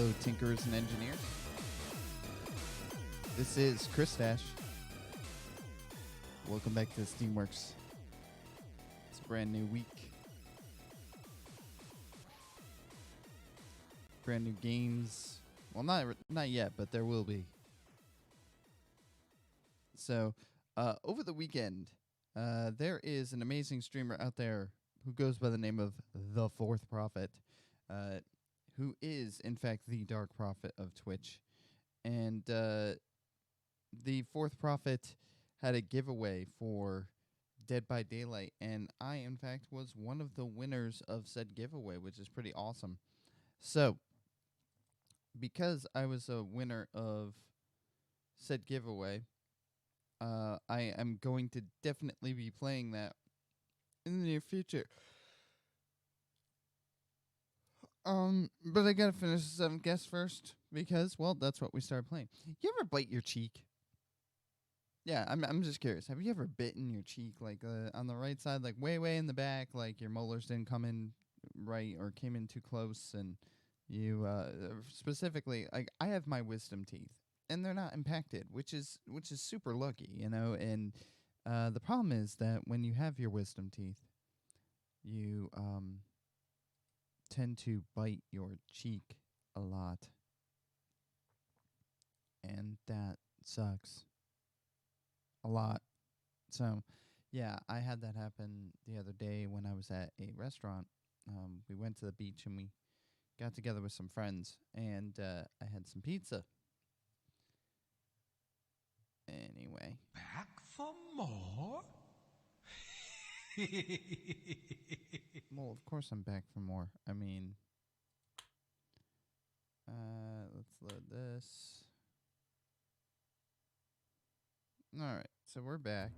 Hello, tinkerers and engineers. This is ChrisDash. Welcome back to Steamworks. It's a brand new week. Brand new games. Well, not yet, but there will be. So, over the weekend, there is an amazing streamer out there who goes by the name of The Fourth Prophet, who is, in fact, the Dark Prophet of Twitch. And The Fourth Prophet had a giveaway for Dead by Daylight, and I, in fact, was one of the winners of said giveaway, which is pretty awesome. So, because I was a winner of said giveaway, I am going to definitely be playing that in the near future. But I gotta finish the 7th guest first because, well, that's what we started playing. You ever bite your cheek? Yeah, I'm just curious. Have you ever bitten your cheek, like on the right side, like way in the back, like your molars didn't come in right or came in too close, and you specifically, like I have my wisdom teeth, and they're not impacted, which is super lucky, you know. And the problem is that when you have your wisdom teeth, you tend to bite your cheek a lot, and that sucks a lot. So, yeah, I had that happen the other day when I was at a restaurant. We went to the beach and we got together with some friends, and I had some pizza. Anyway. Back for more? Well, of course I'm back for more. I mean, let's load this. All right, so we're back.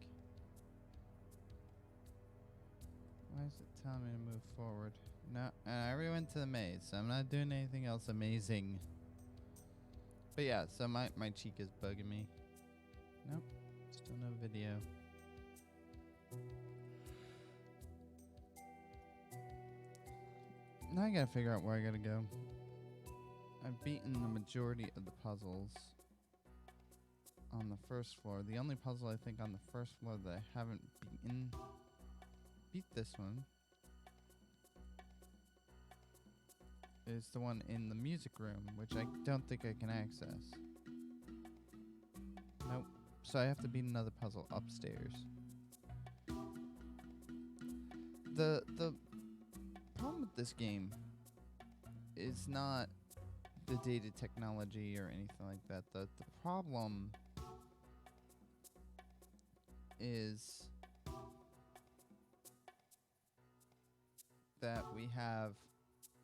Why is it telling me to move forward? No, and I already went to the maze, so I'm not doing anything else amazing. But yeah, so my cheek is bugging me. Nope, still no video. Now I gotta figure out where I gotta go. I've beaten the majority of the puzzles on the first floor. The only puzzle I think on the first floor that I haven't beat this one, is the one in the music room, which I don't think I can access. Nope. So I have to beat another puzzle upstairs. The problem with this game is not the dated technology or anything like that. The problem is that we have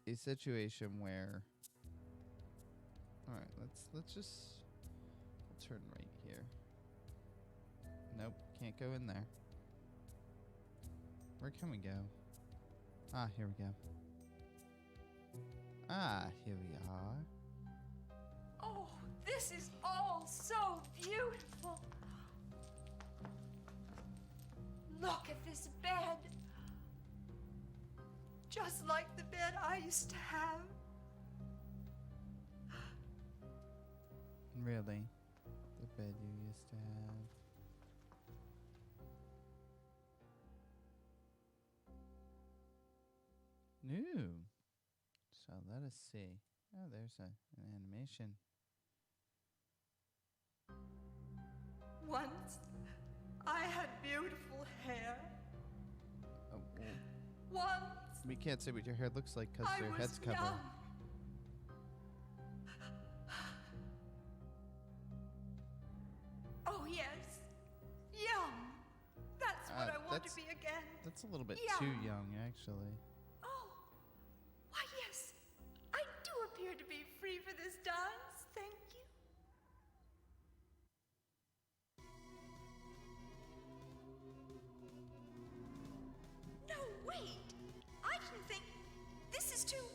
a situation where, all right, let's just, we'll turn right here. Nope, can't go in there. Where can we go? Ah, here we go. Ah, here we are. Oh, this is all so beautiful. Look at this bed. Just like the bed I used to have. Really? The bed you used to have. New. So let us see. Oh, there's an animation. Once, I had beautiful hair. Oh, well, Once, we can't say what your hair looks like because I your was head's covered. young. Oh, yes. Young. That's what I want to be again. That's a little bit Young. too young, actually. Oh, why, yes. I do appear to be free for this dance. Thank you. No, wait. I didn't think. This is too.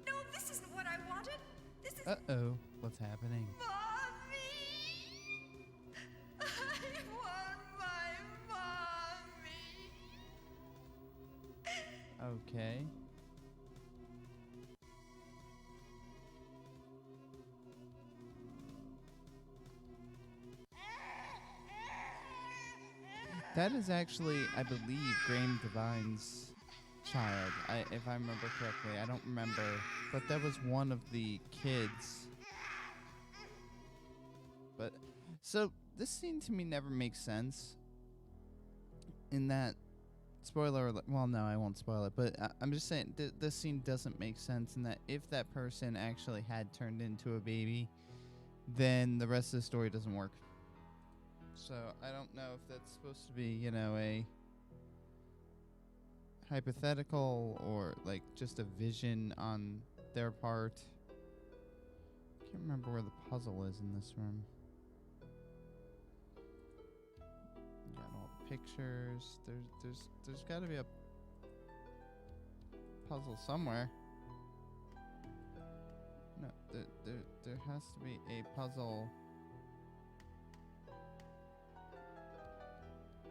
No, this isn't what I wanted. This is. Uh-oh. What's happening? Mommy! I want my mommy. Okay. That is actually, I believe, Graham Devine's child. If I remember correctly. I don't remember. But that was one of the kids. But, so, this scene to me never makes sense. In that, spoiler alert, well, no, I won't spoil it. But I'm just saying, this scene doesn't make sense in that if that person actually had turned into a baby, then the rest of the story doesn't work. So I don't know if that's supposed to be, you know, a hypothetical or like just a vision on their part. I can't remember where the puzzle is in this room. You got all the pictures. There's got to be a puzzle somewhere. No, there has to be a puzzle.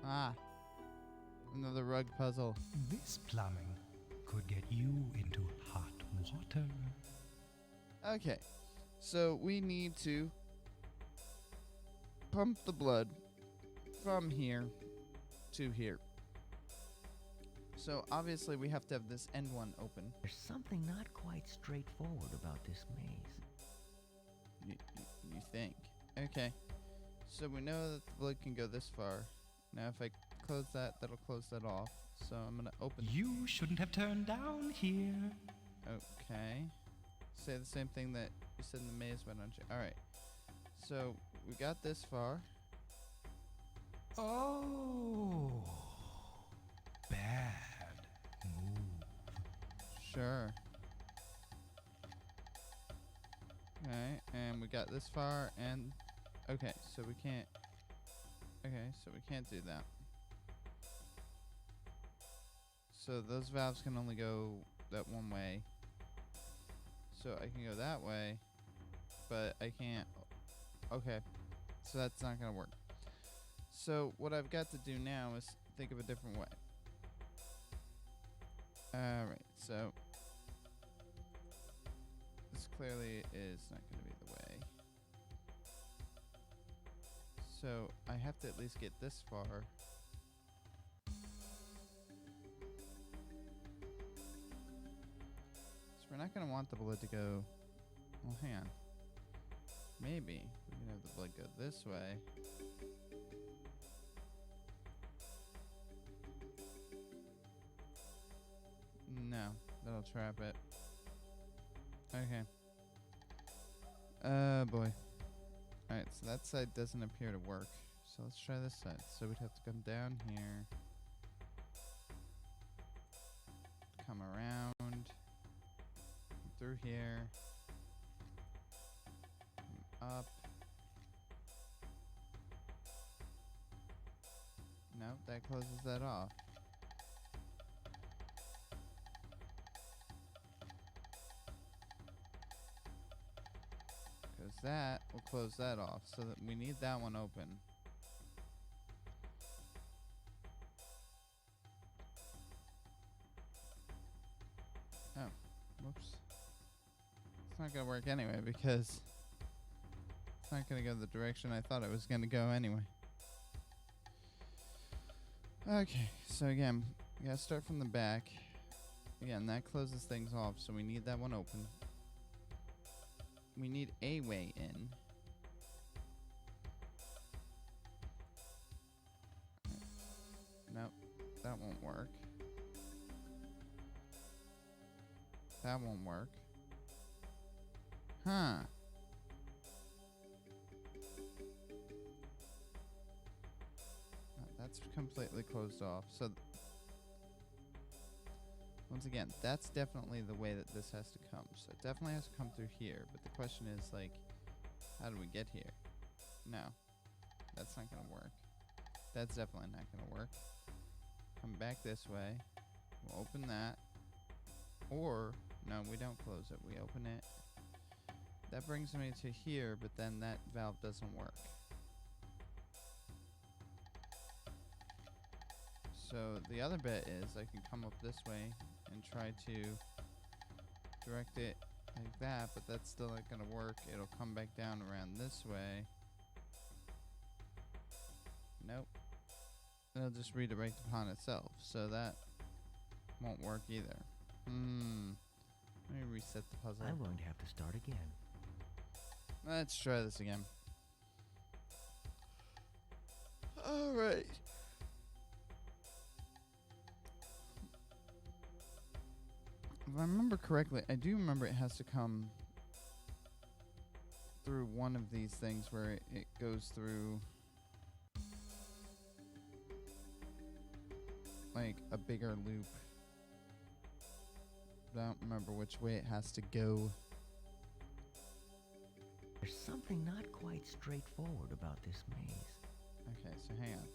Ah, another rug puzzle. This plumbing could get you into hot water. Okay, so we need to pump the blood from here to here. So obviously we have to have this end one open. There's something not quite straightforward about this maze. You think? Okay, so we know that the blood can go this far. Now if I close that, that'll close that off. So I'm gonna open. You shouldn't have turned down here. Okay. Say the same thing that you said in the maze, why don't you? Alright. So we got this far. Oh, bad move. Sure. Okay, and we got this far, and okay, so we can't. Okay, so we can't do that. So those valves can only go that one way. So I can go that way, but I can't. Okay, so that's not gonna work. So what I've got to do now is think of a different way. Alright, so this clearly is not going to be the way. So I have to at least get this far. So we're not going to want the blood to go. Well, hang on. Maybe we can have the blood go this way. No, that'll trap it. Okay. Boy. Alright, so that side doesn't appear to work. So let's try this side. So we'd have to come down here. Come around. Come through here. Come up. No, that closes that off. That will close that off, so that we need that one open. Oh, whoops. It's not gonna work anyway because it's not gonna go the direction I thought it was gonna go anyway. Okay, so again, we gotta start from the back. Again, that closes things off, so we need that one open. We need a way in. Nope, that won't work. That won't work. Huh. No, that's completely closed off. So once again, that's definitely the way that this has to come. So it definitely has to come through here. But the question is, like, how do we get here? No. That's not going to work. That's definitely not going to work. Come back this way. We'll open that. Or, no, we don't close it. We open it. That brings me to here, but then that valve doesn't work. So the other bit is I can come up this way and try to direct it like that, but that's still not going to work. It'll come back down around this way. Nope. it'll just redirect upon itself. So that won't work either. Let me reset the puzzle. I'm going to have to start again. Let's try this again. Alright. If I remember correctly, I do remember it has to come through one of these things where it goes through like a bigger loop. I don't remember which way it has to go. There's something not quite straightforward about this maze. Okay, so hang on.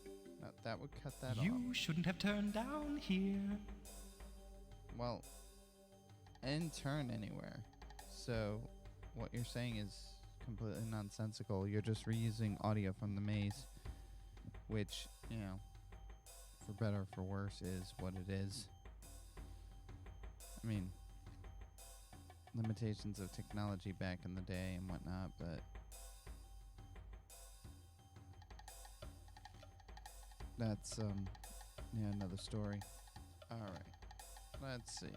That would cut that off. You shouldn't have turned down here. Well, I didn't turn anywhere. So what you're saying is completely nonsensical. You're just reusing audio from the maze, which, you know, for better or for worse is what it is. I mean, limitations of technology back in the day and whatnot, but that's yeah, another story. Alright, let's see here.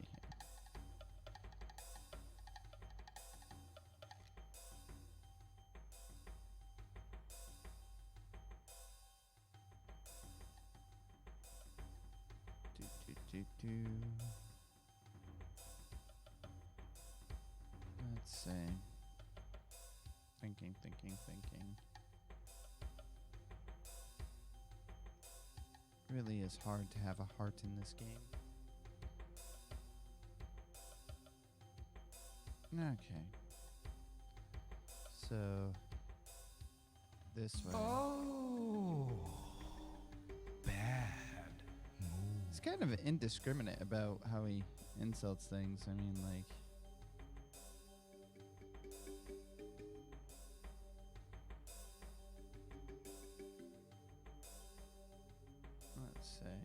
Let's see. Thinking. Really is hard to have a heart in this game. Okay. So this way. Oh, bad move. It's kind of indiscriminate about how he insults things. I mean, like, let's see.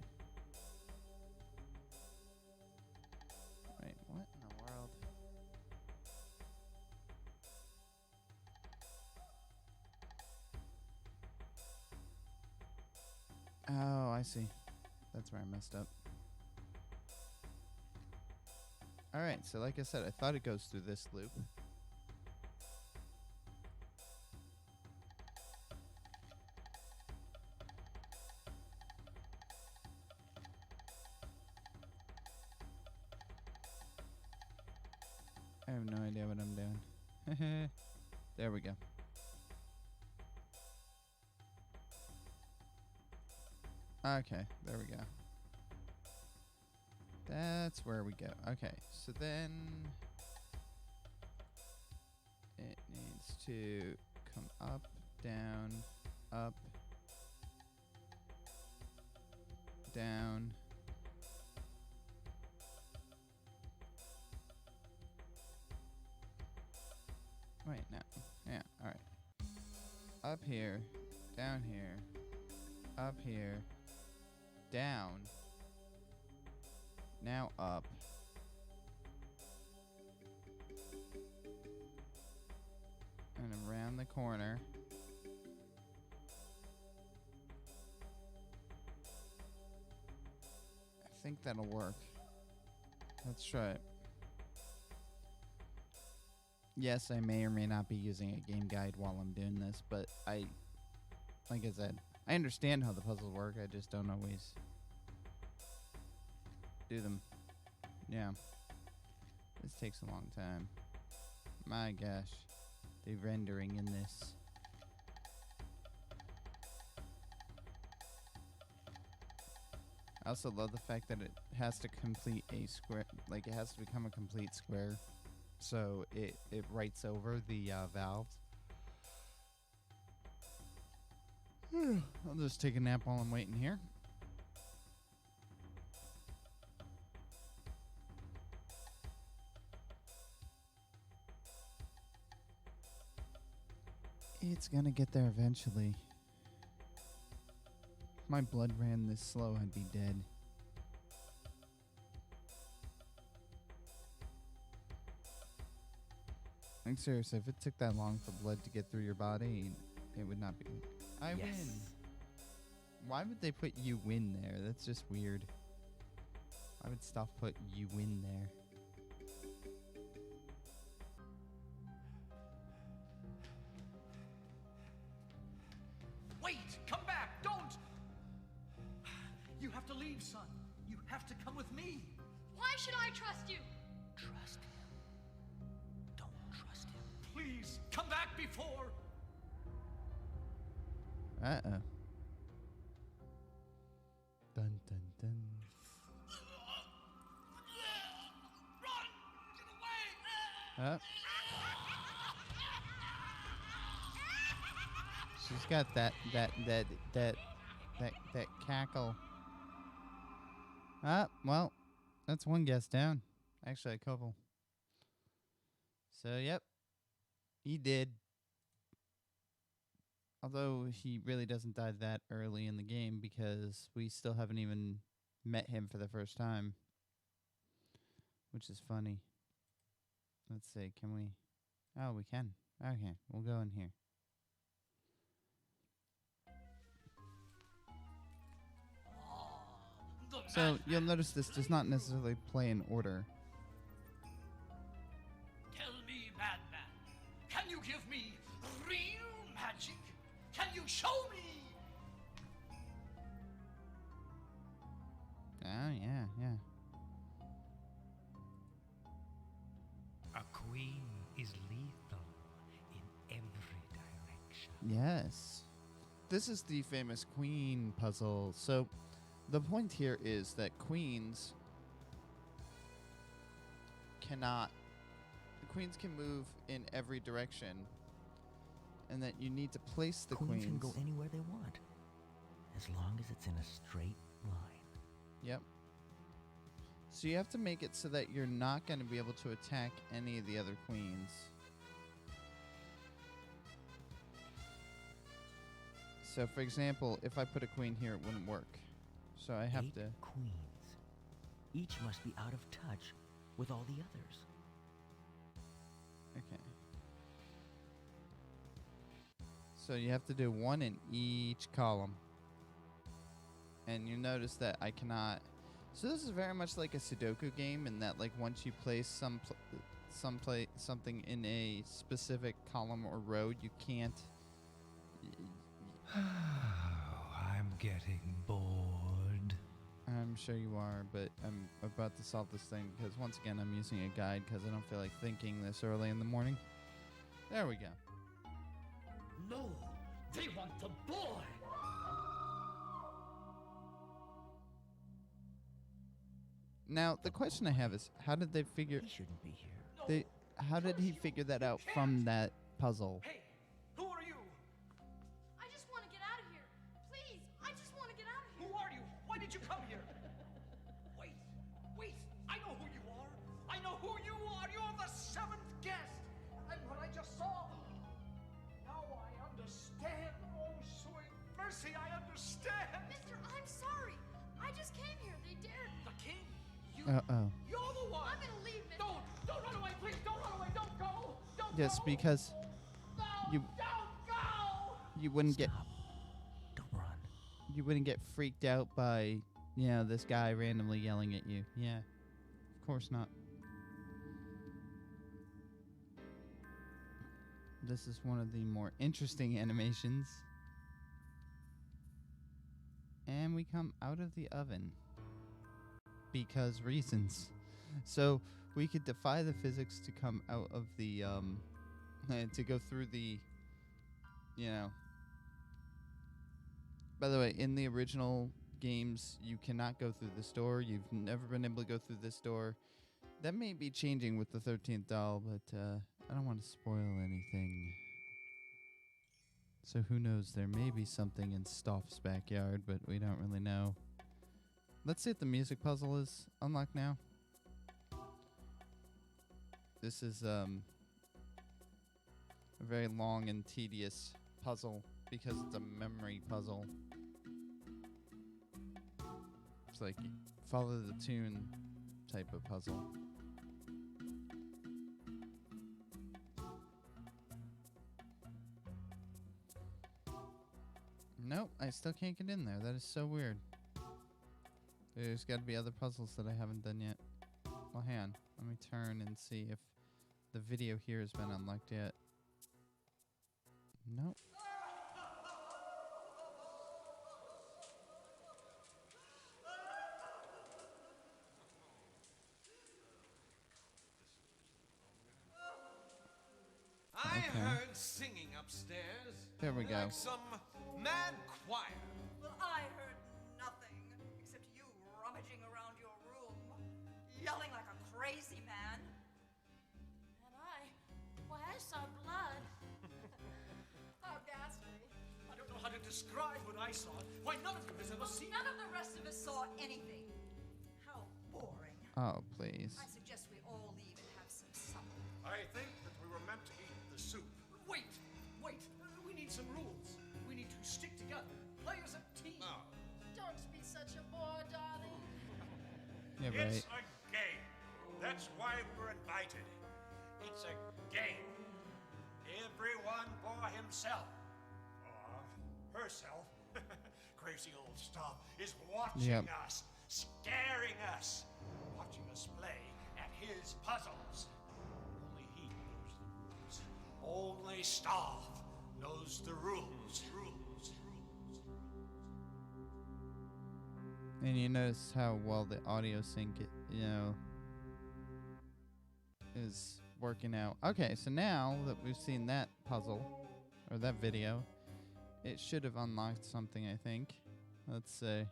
Wait, what in the world? Oh, I see. That's where I messed up. Alright, so like I said, I thought it goes through this loop. I have no idea what I'm doing. There we go. Okay, there we go. That's where we go. Okay, so then it needs to come up, down, up, down. Wait, no. Yeah, alright. Up here, down here, up here, down, now up, and around the corner. I think that'll work. Let's try it. Yes, I may or may not be using a game guide while I'm doing this, but like I said, I understand how the puzzles work, I just don't always do them. Yeah. This takes a long time. My gosh. The rendering in this. I also love the fact that it has to complete a square, like it has to become a complete square. So it writes over the valves. I'll just take a nap while I'm waiting here. It's gonna get there eventually. If my blood ran this slow, I'd be dead. Like seriously, if it took that long for blood to get through your body, it would not be. I Yes. win. Why would they put you win there? That's just weird. I would stop put you win there. Wait! Come back! Don't! You have to leave, son. You have to come with me. Why should I trust you? Trust him. Don't trust him. Please, come back before... Uh-oh. Dun, dun, dun. Run! Get away! She's got that cackle. Well, that's one guest down. Actually, a couple. So, yep. He did. Although he really doesn't die that early in the game because we still haven't even met him for the first time. Which is funny. Let's see, can we... Oh, we can. Okay, we'll go in here. So, you'll notice this does not necessarily play in order. Tell me, madman, can you give me real magic? Can you show me? Oh, yeah. A queen is lethal in every direction. Yes. This is the famous queen puzzle. So, the point here is that queens can move in every direction, and that you need to place the Queens queens. can go anywhere they want, as long as it's in a straight line. Yep. So you have to make it so that you're not going to be able to attack any of the other queens. So, for example, if I put a queen here, it wouldn't work. So I have 8 to... queens. Each must be out of touch with all the others. Okay. So you have to do one in each column. And you notice that I cannot... So this is very much like a Sudoku game in that, like, once you place something in a specific column or row, you can't... I'm getting bored. I'm sure you are, but I'm about to solve this thing because, once again, I'm using a guide because I don't feel like thinking this early in the morning. There we go. No, they want the boy. Now, the question I have is, how did they figure... He shouldn't be here. How did he figure that out from that puzzle? Hey, who are you? I just want to get out of here. Please, I just want to get out of here. Who are you? Why did you come here? Wait, I know who you are. I know who you are. You're the 7th guest. And what I just saw, now I understand. Oh, sweet mercy, I understand. Mister, I'm sorry. I just came here. They dared me. The king? Uh-oh. You're the one. I'm gonna leave, mister. Don't run away, please. Don't run away. Don't go. Don't Yes, go. because No, you- don't go. you wouldn't get... Stop. Don't run. You wouldn't get freaked out by, this guy randomly yelling at you. Yeah, of course not. This is one of the more interesting animations. And we come out of the oven. Because reasons. So, we could defy the physics to come out of the, to go through the, By the way, in the original games, you cannot go through this door. You've never been able to go through this door. That may be changing with the 13th doll, but I don't want to spoil anything. So who knows, there may be something in Stoff's backyard, but we don't really know. Let's see if the music puzzle is unlocked now. This is a very long and tedious puzzle because it's a memory puzzle. It's like follow the tune type of puzzle. Nope, I still can't get in there. That is so weird. There's got to be other puzzles that I haven't done yet. Well, hang on. Let me turn and see if the video here has been unlocked yet. Nope. I Okay. heard singing upstairs. There we go. Like some mad choir. Well, I heard nothing except you rummaging around your room, yelling like a crazy man. Why, I saw blood. How ghastly. I don't know how to describe what I saw. Why, none of you has ever seen None of the rest of us saw anything. How boring. Oh, please. I suggest we all leave and have some supper. I think that we were meant to eat the soup. Wait, wait. We need some rules. We need to stick together. Play as a team. Don't be such a bore, darling. Yeah, right. It's a game. That's why we're invited. It's a game. Everyone for himself. Or herself. Crazy old stuff is watching Yep. us, scaring us, watching us play at his puzzles. Only he knows the rules. Only Staff knows the rules. And you notice how well the audio sync, is working out. Okay, so now that we've seen that puzzle, or that video, it should have unlocked something, I think. Let's see.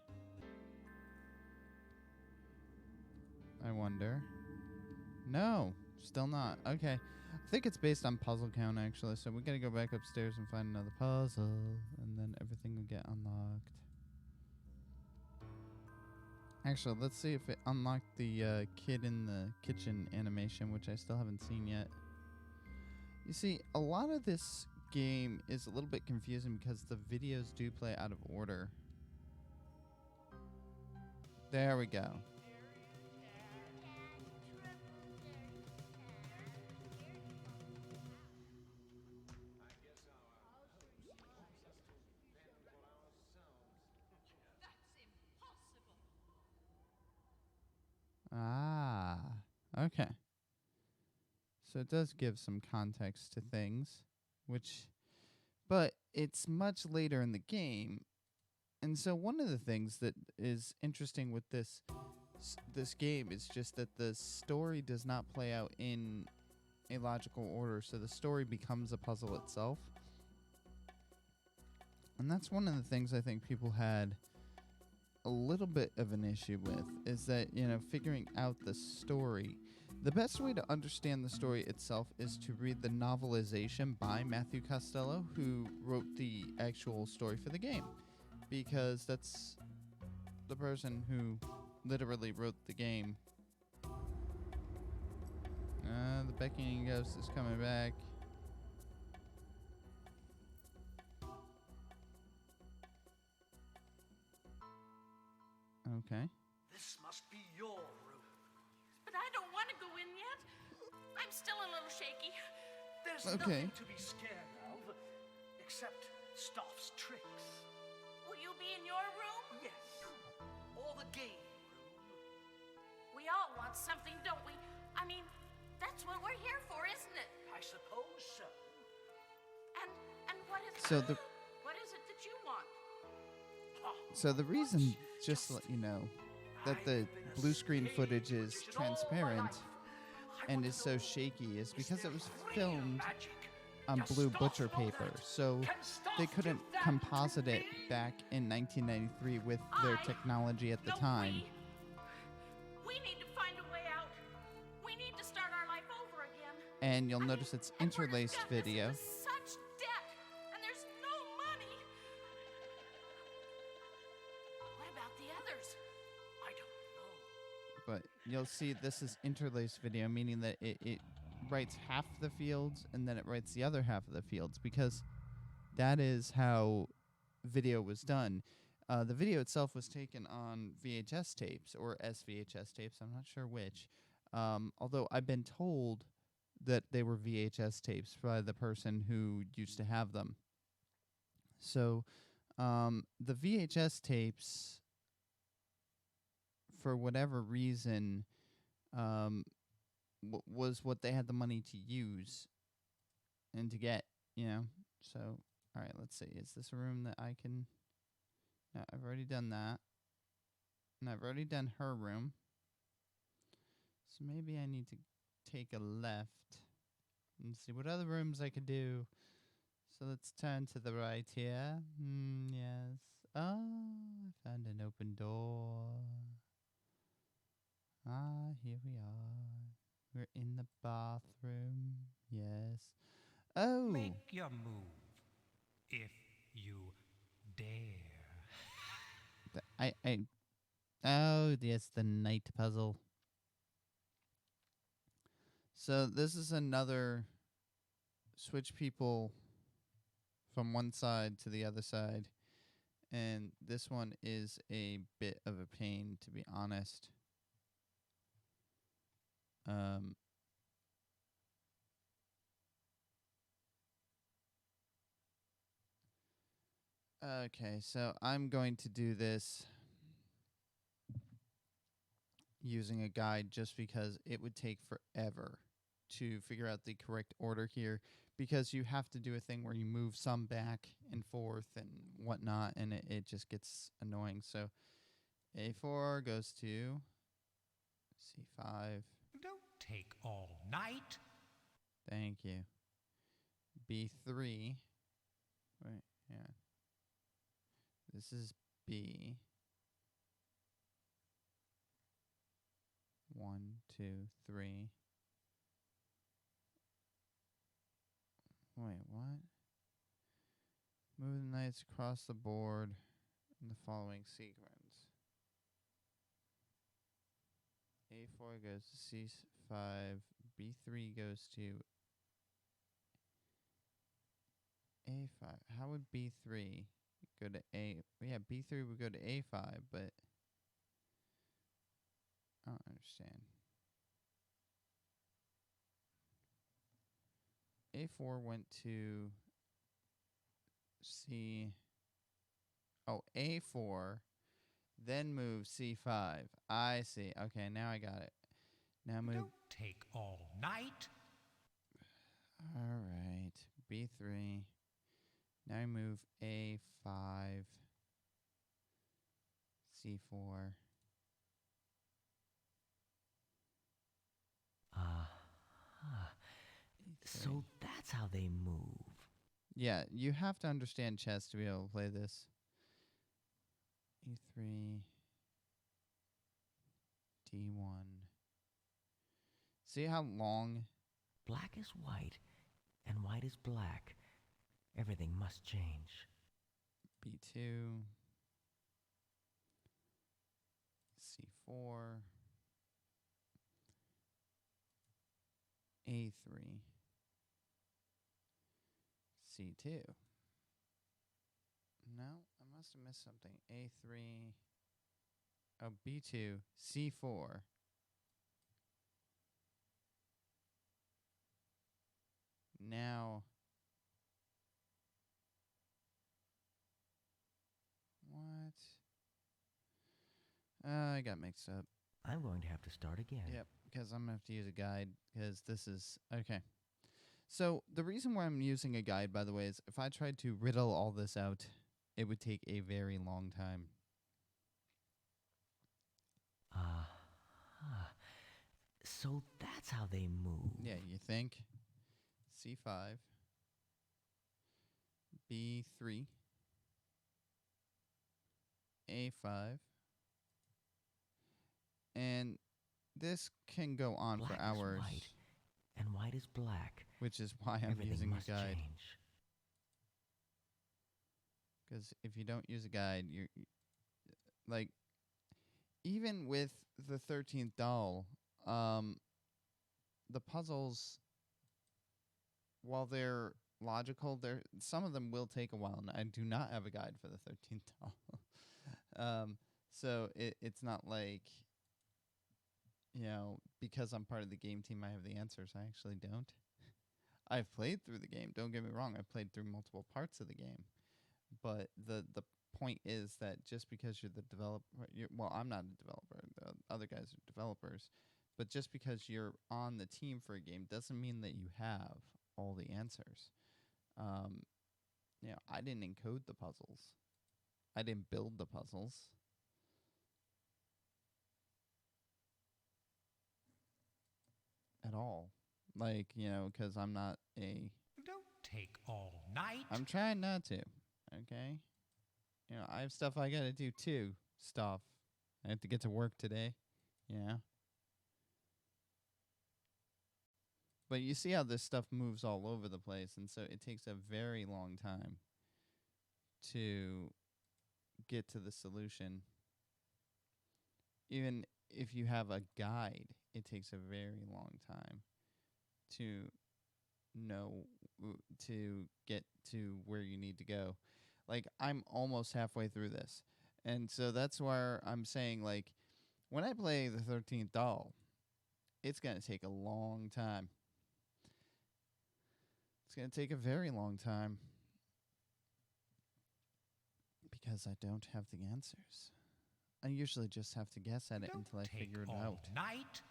I wonder. No, still not. Okay. I think it's based on puzzle count, actually, so we gotta go back upstairs and find another puzzle, and then everything will get unlocked. Actually, let's see if it unlocked the kid in the kitchen animation, which I still haven't seen yet. You see, a lot of this game is a little bit confusing because the videos do play out of order. There we go. Ah, okay. So it does give some context to things, but it's much later in the game. And so one of the things that is interesting with this game is just that the story does not play out in a logical order, so the story becomes a puzzle itself. And that's one of the things I think people had a little bit of an issue with, is that, figuring out the story. The best way to understand the story itself is to read the novelization by Matthew Costello, who wrote the actual story for the game, because that's the person who literally wrote the game. The beckoning ghost is coming back. Okay. This must be your room. But I don't want to go in yet. I'm still a little shaky. There's Okay. nothing to be scared of, except Staff's tricks. Will you be in your room? Yes. Or the game room. We all want something, don't we? I mean, that's what we're here for, isn't it? I suppose so. And what is So what is it that you want? So the reason, just to let you know, that the blue screen footage is transparent and is so shaky is because it was filmed on blue butcher paper, so they couldn't composite it back in 1993 with their technology at the time. We need to find a way out. We need to start our life over again. And you'll notice it's And we're interlaced stuck video. with such debt, and there's no money. What about the others? I don't know. But you'll see this is interlaced video, meaning that it writes half the fields and then it writes the other half of the fields, because that is how video was done. The video itself was taken on VHS tapes or SVHS tapes, I'm not sure which. Although I've been told that they were VHS tapes by the person who used to have them. So The VHS tapes, for whatever reason, was what they had the money to use and to get, you know. So, all right, let's see. Is this a room that I can... No, I've already done that. And I've already done her room. So maybe I need to take a left and see what other rooms I could do. So let's turn to the right here. Yes. Oh, I found an open door. Ah, here we are. We're in the bathroom. Yes. Oh. Make your move, if you dare. Oh, yes, the night puzzle. So this is another switch people from one side to the other side. And this one is a bit of a pain, to be honest. Okay, so I'm going to do this using a guide just because it would take forever to figure out the correct order here, because you have to do a thing where you move some back and forth and whatnot, and it just gets annoying. So A4 goes to C5. Don't take all night. Thank you. B3. Wait, yeah. This is B. 1, 2, 3. Wait, what? Move the knights across the board in the following sequence. A4 goes to C5. B3 goes to A5. How would B3 go to A? Yeah, B3 would go to A5, but I don't understand. A4 went to C. Oh, A4, then move C5. I see. Okay, now I got it. Now move. Don't take all night. All right. B3. Now I move A5. C4. So that's how they move. Yeah, you have to understand chess to be able to play this. E3. D1. See how long? Black is white, and white is black. Everything must change. B2. C4. A3. C2. No, I must have missed something. A3. Oh, B2. C4. Now. What? I got mixed up. I'm going to have to start again. Yep, because I'm going to have to use a guide, because this is... Okay. So, the reason why I'm using a guide, by the way, is if I tried to riddle all this out, it would take a very long time. So that's how they move. Yeah, you think? C5. B3. A5. And this can go on Black for hours. is white, and white is black. Which is why I'm Everything using must a guide. change. Because if you don't use a guide, you're... Like, even with the 13th doll, the puzzles, while they're logical, some of them will take a while, and I do not have a guide for the 13th doll. So it's not like, you know, because I'm part of the game team, I have the answers. I actually don't. I've played through the game. Don't get me wrong. I've played through multiple parts of the game. But the point is that just because you're the developer, well, I'm not a developer. The other guys are developers. But just because you're on the team for a game doesn't mean that you have all the answers. I didn't encode the puzzles. I didn't build the puzzles. At all. Like, because I'm not a... Don't take all night. I'm trying not to, okay? I have stuff I gotta do too. Stuff. I have to get to work today. Yeah. But you see how this stuff moves all over the place, and so it takes a very long time to get to the solution. Even if you have a guide, it takes a very long time to to get to where you need to go. Like, I'm almost halfway through this. And so that's where I'm saying, like, when I play the 13th doll, it's going to take a long time. It's going to take a very long time. Because I don't have the answers. I usually just have to guess at it Don't until I take figure it all out. night.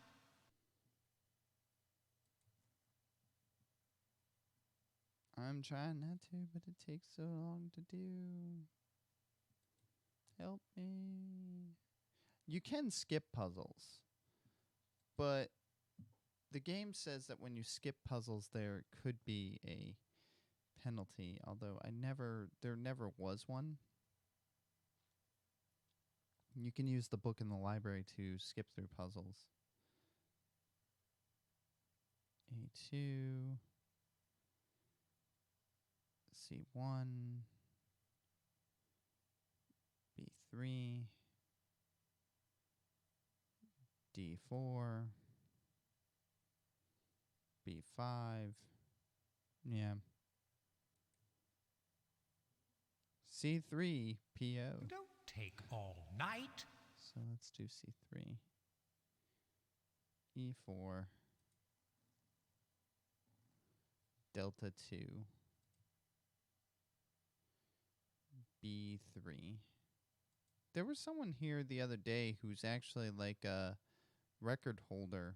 I'm trying not to, but it takes so long to do. Help me. You can skip puzzles, but the game says that when you skip puzzles, there could be a penalty, although there never was one. You can use the book in the library to skip through puzzles. A2, C1, B3, D4, B5, yeah. C3, PO. Don't take all night. So let's do C3. E4. Delta 2. B3. There was someone here the other day who's actually like a record holder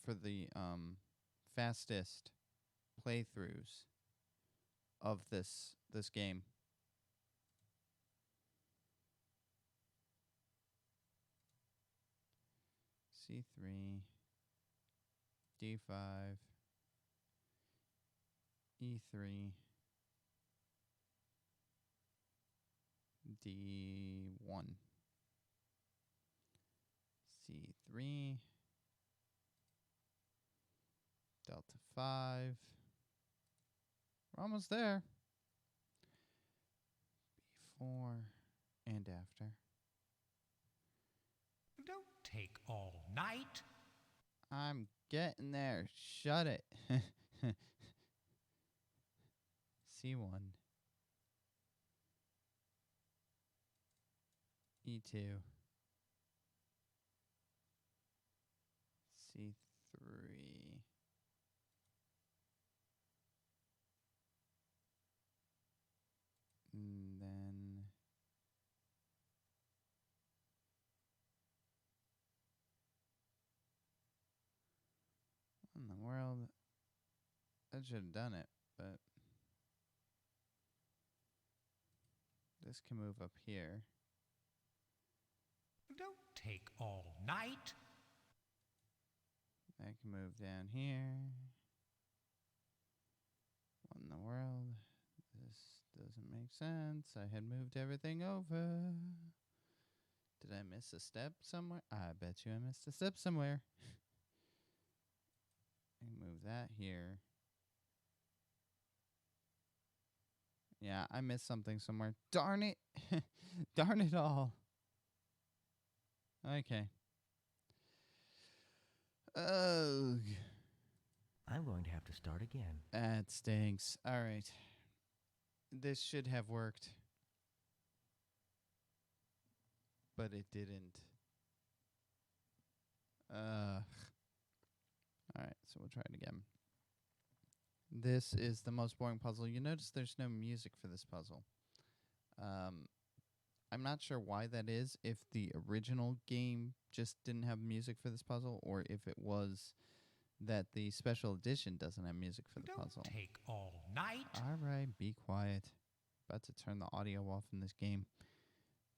for the fastest playthroughs of this game. C3, D5, E3, D1, C3, Delta 5. We're almost there. B4 and after. Don't take all night. I'm getting there. Shut it. C1. E2. C3. And then what in the world? I should have done it, but this can move up here. Don't take all night. That can move down here. What in the world? This doesn't make sense. I had moved everything over. Did I miss a step somewhere? I bet you I missed a step somewhere. I move that here. Yeah, I missed something somewhere. Darn it. Darn it all. Okay. Ugh. I'm going to have to start again. That stinks. All right. This should have worked. But it didn't. All right, so we'll try it again. This is the most boring puzzle. You notice there's no music for this puzzle. I'm not sure why that is, if the original game just didn't have music for this puzzle, or if it was that the special edition doesn't have music for the Don't puzzle. take all night. All right, be quiet. About to turn the audio off in this game.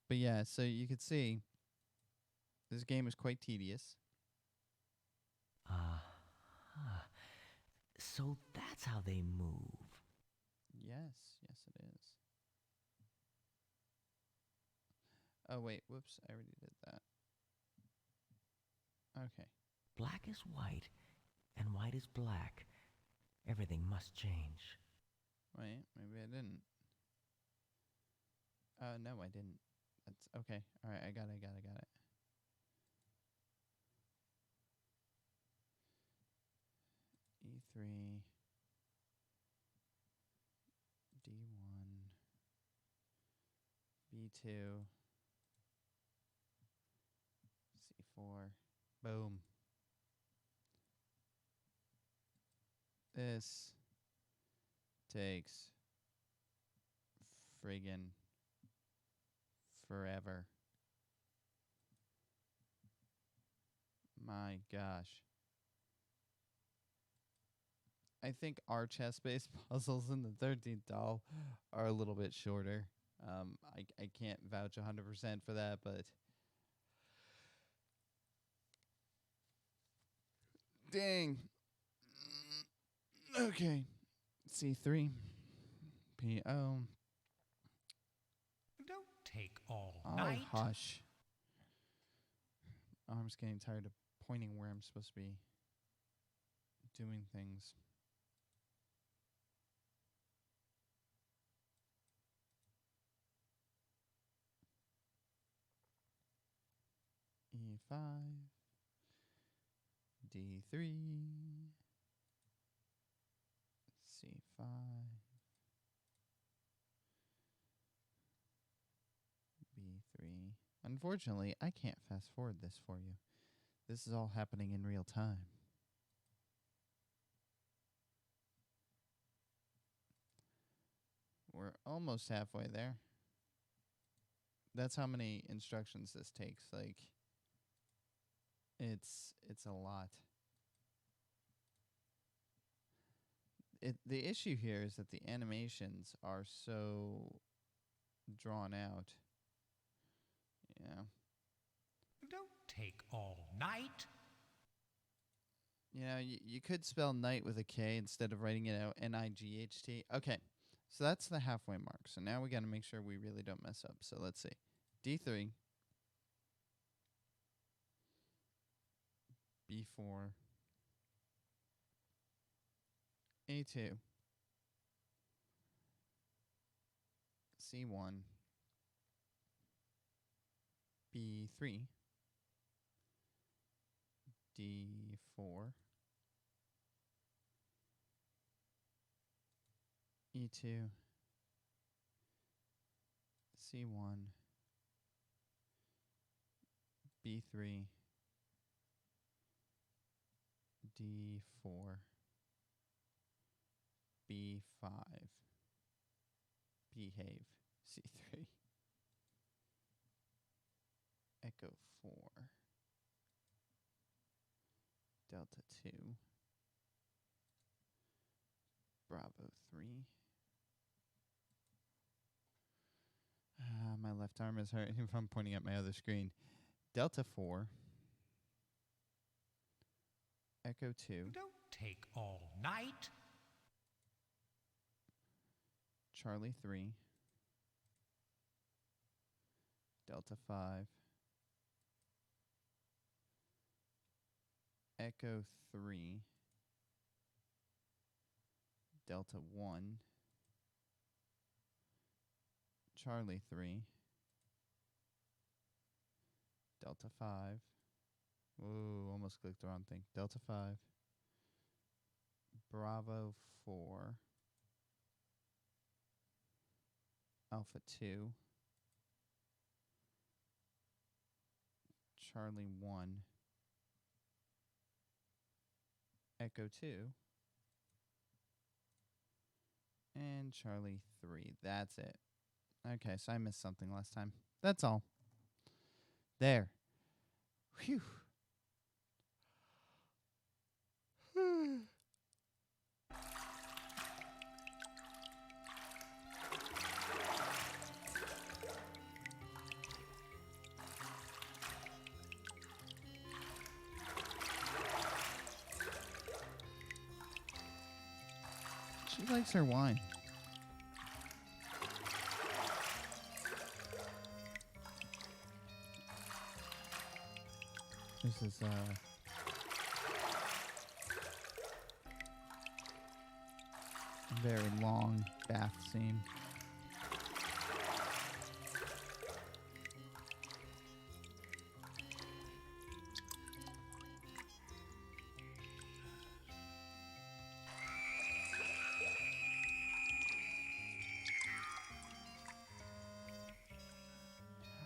But yeah, so you could see this game is quite tedious. So that's how they move. Yes, yes it is. Oh wait, whoops, I already did that. Okay. Black is white, and white is black. Everything must change. Wait, maybe I didn't. No, I didn't. That's okay. All right, I got it. E3, D1, B2, C4. Boom. This takes friggin' forever. My gosh. I think our chess-based puzzles in the 13th doll are a little bit shorter. I can't vouch 100% for that, but dang. Okay. C3. PO. Don't take all Oh, night. hush. I'm just getting tired of pointing where I'm supposed to be doing things. E5, D3, C5, B3. Unfortunately, I can't fast forward this for you. This is all happening in real time. We're almost halfway there. That's how many instructions this takes. Like, it's a lot. The issue here is that the animations are so drawn out. Yeah. Don't take all night. You know, you could spell night with a K instead of writing it out Night. Okay, so that's the halfway mark. So now we got to make sure we really don't mess up. So let's see. D3, B4, A2, C1, B3, D4, E2, C1, B3, D4, B5, behave, C3, Echo 4, Delta 2, Bravo 3. My left arm is hurting if I'm pointing at my other screen. Delta 4, Echo 2, Don't take all night. Charlie 3, Delta 5, Echo 3, Delta 1, Charlie 3, Delta 5. Ooh, almost clicked the wrong thing. Delta 5, Bravo 4, Alpha 2, Charlie 1, Echo 2, and Charlie 3. That's it. Okay, so I missed something last time. That's all. There. Phew. She likes her wine. This is a very long bath scene.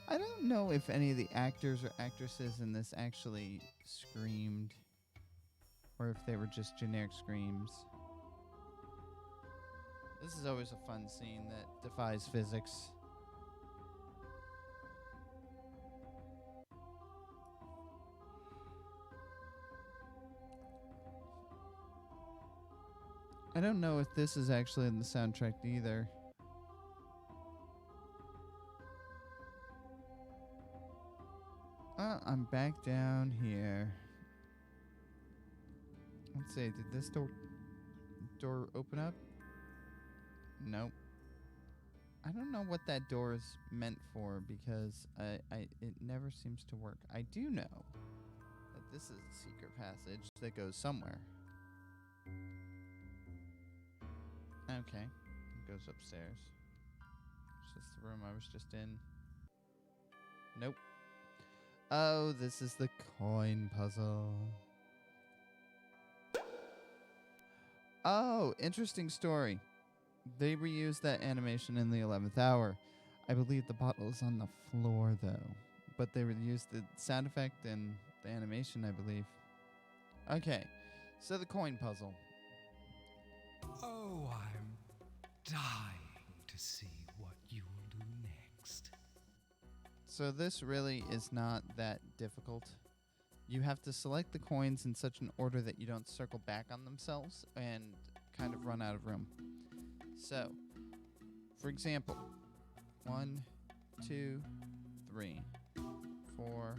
I don't know if any of the actors or actresses in this actually screamed, or if they were just generic screams. This is always a fun scene that defies physics. I don't know if this is actually in the soundtrack either. I'm back down here. Let's see, did this door open up? Nope. I don't know what that door is meant for because it never seems to work. I do know that this is a secret passage that goes somewhere. Okay, it goes upstairs. Is this the room I was just in? Nope. Oh, this is the coin puzzle. Oh, interesting story. They reused that animation in the 11th hour. I believe the bottle is on the floor, though. But they reused the sound effect and the animation, I believe. Okay, so the coin puzzle. Oh, I'm dying to see what you'll do next. So this really is not that difficult. You have to select the coins in such an order that you don't circle back on themselves and kind of run out of room. So, for example, 1, 2, 3, 4,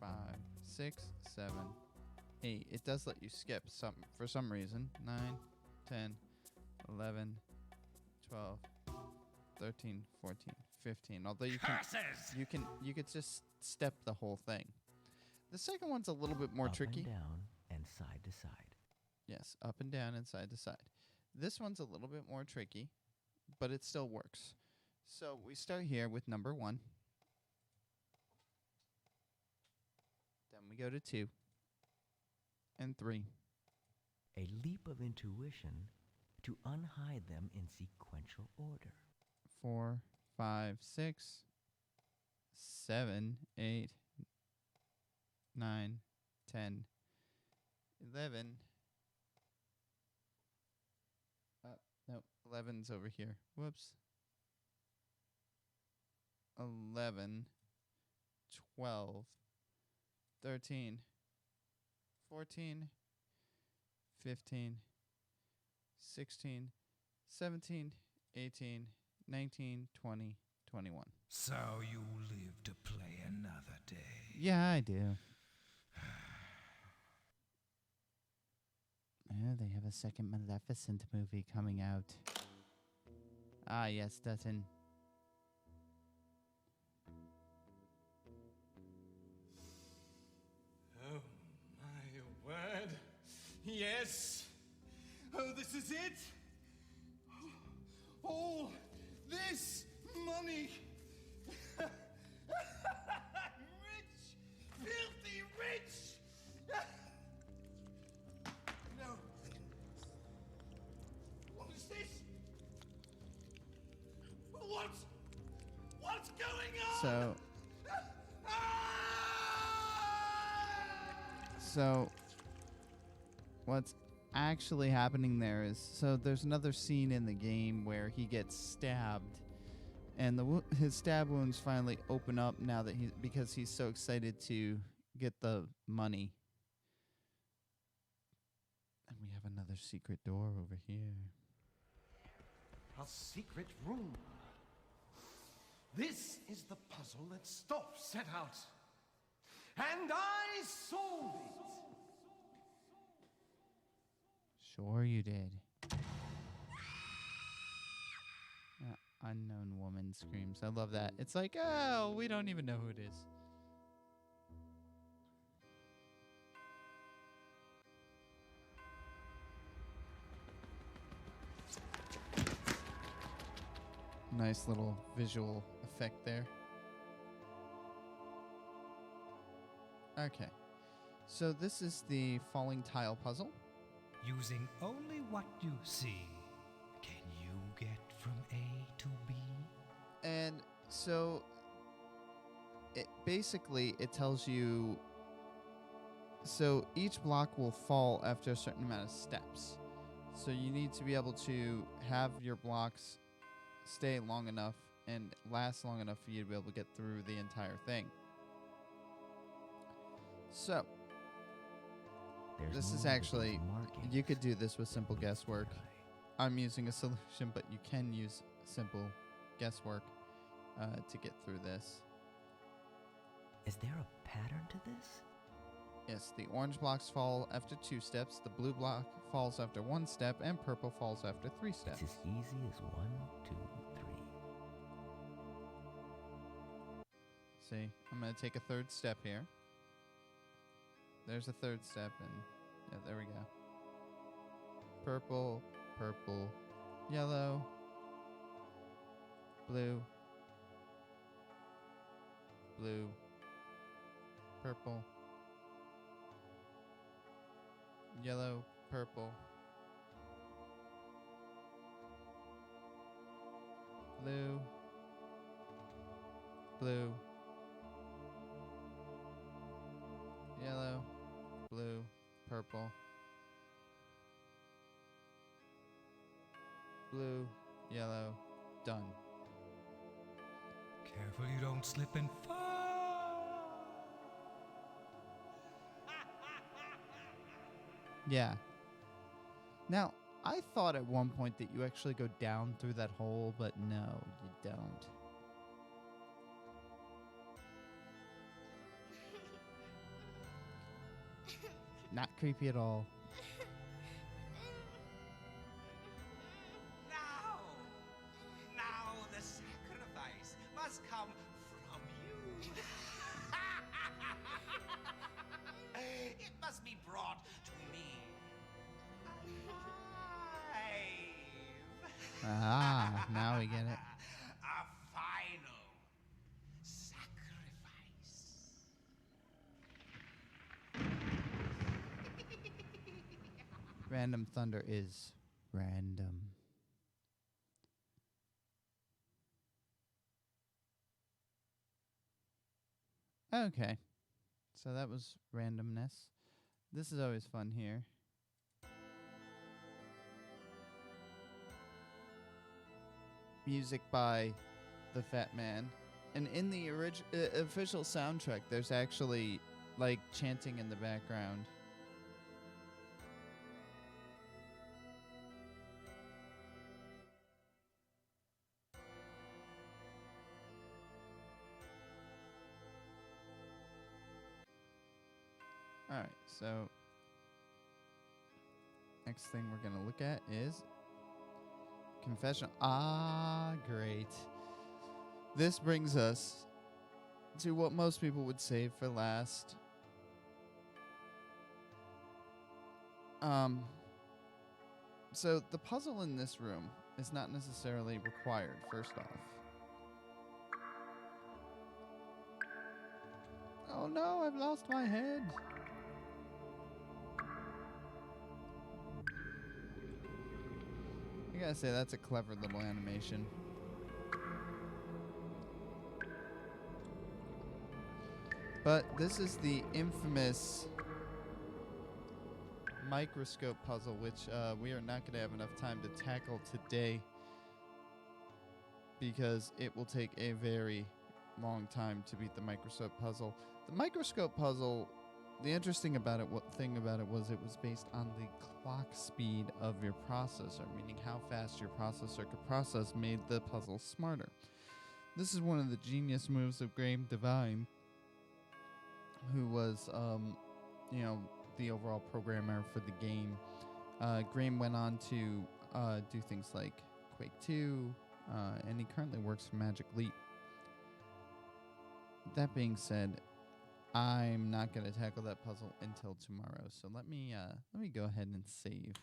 5, 6, 7, 8. It does let you skip some for some reason. 9, 10, 11, 12, 13, 14, 15. Although you could just step the whole thing. The second one's a little bit more tricky. Up and down and side to side. Yes, up and down and side to side. This one's a little bit more tricky, but it still works. So we start here with number 1. Then we go to 2 and 3. A leap of intuition to unhide them in sequential order. 4, 5, 6, 7, 8, 9, 10, 11. No, 11's over here. Whoops. 11, 12, 13, 14, 15, 16, 17, 18, 19, 20, 21. So you live to play another day. Yeah, I do. Oh, they have a second Maleficent movie coming out. Ah, yes, Dutton. Oh, my word. Yes. Oh, this is it. All this money. Rich. Filthy rich. No. What is this? What's going on? So what's actually happening there is, so there's another scene in the game where he gets stabbed, and his stab wounds finally open up now that because he's so excited to get the money. And we have another secret door over here. A secret room. This is the puzzle that Stoff set out. And I solved it. Sure you did. Unknown woman screams. I love that. It's like, oh, we don't even know who it is. Nice little visual effect there. Okay. So this is the falling tile puzzle. Using only what you see, can you get from A to B? And so it tells you, so each block will fall after a certain amount of steps. So you need to be able to have your blocks stay long enough and last long enough for you to be able to get through the entire thing. So this is actually, you could do this with simple guesswork. I'm using a solution, but you can use simple guesswork to get through this. Is there a pattern to this? Yes, the orange blocks fall after 2 steps, the blue block falls after 1 step, and purple falls after 3 steps. It's as easy as 1, 2, 3. See, I'm going to take a 3rd step here. There's a 3rd step, and yeah, there we go. Purple, purple, yellow, blue, blue, purple, yellow, purple, blue, blue, yellow, blue, purple, blue, yellow, done. Careful you don't slip and fall. Yeah. Now, I thought at one point that you actually go down through that hole, but no, you don't. Not creepy at all. Now the sacrifice must come from you. It must be brought to me. Alive. Ah, now we get it. A final sacrifice. Random thunder is random. Okay. So that was randomness. This is always fun here. Music by the Fat Man. And in the official soundtrack, there's actually, like, chanting in the background. Alright, so next thing we're going to look at is confession. Ah, great. This brings us to what most people would save for last. So the puzzle in this room is not necessarily required, first off. Oh no, I've lost my head. I gotta say, that's a clever little animation. But this is the infamous microscope puzzle, which we are not going to have enough time to tackle today because it will take a very long time to beat the microscope puzzle. The microscope puzzle, the interesting about it, thing about it was based on the clock speed of your processor, meaning how fast your processor could process made the puzzle smarter. This is one of the genius moves of Graham Devine, who was, the overall programmer for the game. Graham went on to do things like Quake 2, and he currently works for Magic Leap. That being said, I'm not going to tackle that puzzle until tomorrow. So let me go ahead and save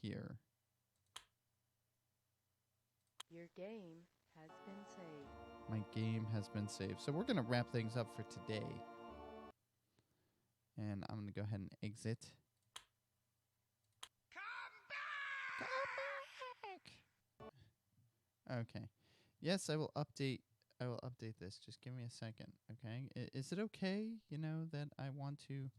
here. Your game has been saved. My game has been saved. So we're going to wrap things up for today. And I'm going to go ahead and exit. Come back! Okay. Yes, I will update this. Just give me a second, okay? Is it okay, that I want to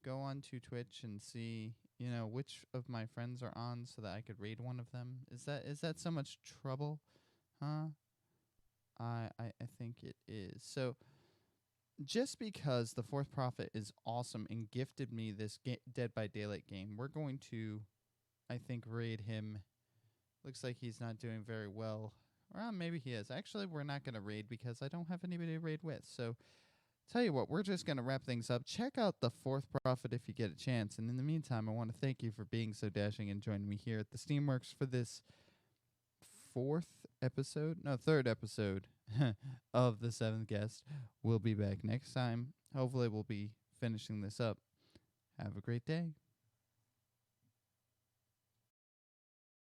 go on to Twitch and see, which of my friends are on so that I could raid one of them? Is that so much trouble? Huh? I think it is. So just because the Fourth Prophet is awesome and gifted me this Dead by Daylight game, we're going to, I think, raid him. Looks like he's not doing very well. Well, maybe he is. Actually, we're not going to raid because I don't have anybody to raid with. So, tell you what, we're just going to wrap things up. Check out the Fourth Prophet if you get a chance. And in the meantime, I want to thank you for being so dashing and joining me here at the Steamworks for this third episode of The Seventh Guest. We'll be back next time. Hopefully, we'll be finishing this up. Have a great day.